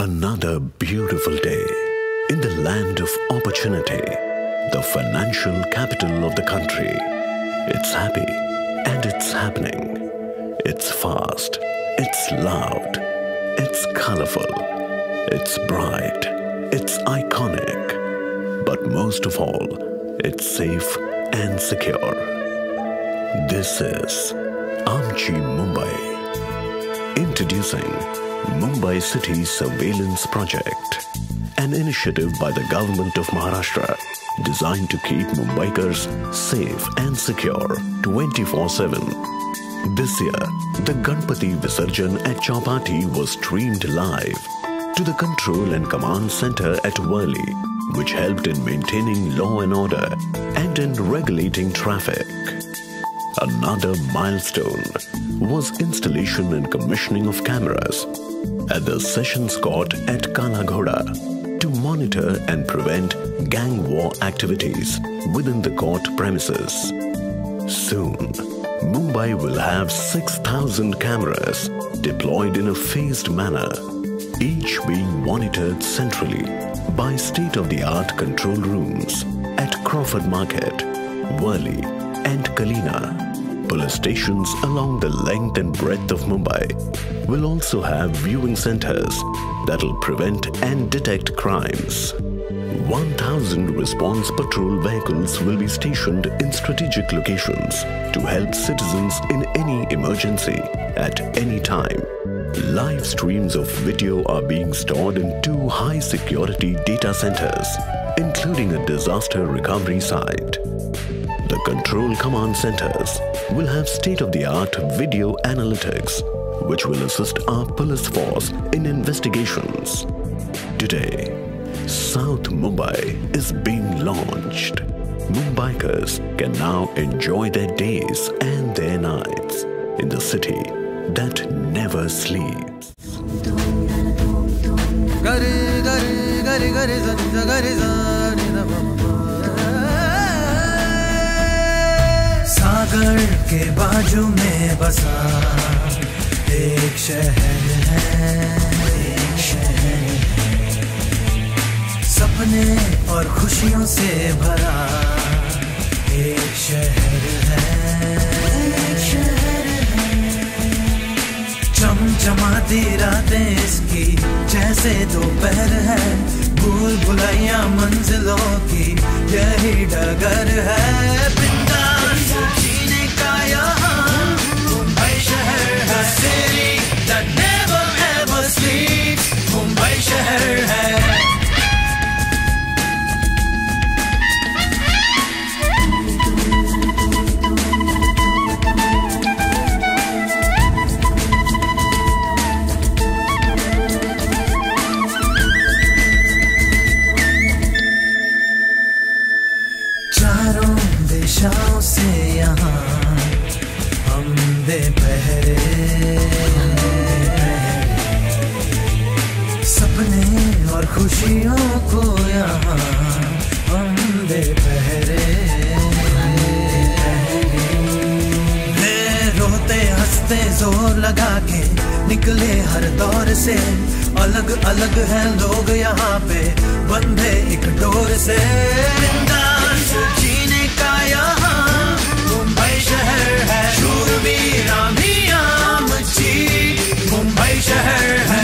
Another beautiful day in the land of opportunity, the financial capital of the country. It's happy and it's happening. It's fast, it's loud, it's colorful, it's bright, it's iconic. But most of all, it's safe and secure. This is Amchi Mumbai. Introducing Mumbai City Surveillance Project, an initiative by the Government of Maharashtra designed to keep Mumbaikars safe and secure 24/7. This year, the Ganpati Visarjan at Chowpatty was streamed live to the Control and Command Center at Worli, which helped in maintaining law and order and in regulating traffic. Another milestone was installation and commissioning of cameras at the Sessions Court at Kala Ghoda to monitor and prevent gang war activities within the court premises. Soon, Mumbai will have 6,000 cameras deployed in a phased manner, each being monitored centrally by state-of-the-art control rooms at Crawford Market, Worli and Kalina. Police stations along the length and breadth of Mumbai will also have viewing centers that will prevent and detect crimes. 1,000 response patrol vehicles will be stationed in strategic locations to help citizens in any emergency at any time. Live streams of video are being stored in 2 high-security data centers, including a disaster recovery site. The control command centers will have state-of-the-art video analytics, which will assist our police force in investigations. Today, South Mumbai is being launched. Mumbaikars can now enjoy their days and their nights in the city that never sleeps. सागर के बाजू में बसा एक शहर है, सपने और खुशियों से भरा एक शहर है, चमचमाती रातें इसकी जैसे दोपहर है, भूल भुलैया मंजिलों की यही डगर है। बिंदास जीने का यहाँ मुंबई शहर है, city that never ever sleeps, Mumbai शहर है। दिशाओं से यहाँ हम दे पहरे, सपने और खुशियों को यहाँ हम दे पहरे। रोते हंसते जोर लगा के निकले हर दौर से, अलग अलग हैं लोग यहाँ पे बंधे एक डोर से। बिंदास जीने का यहाँ मुंबई शहर है, शूरवीर भी आमची मुंबई शहर है।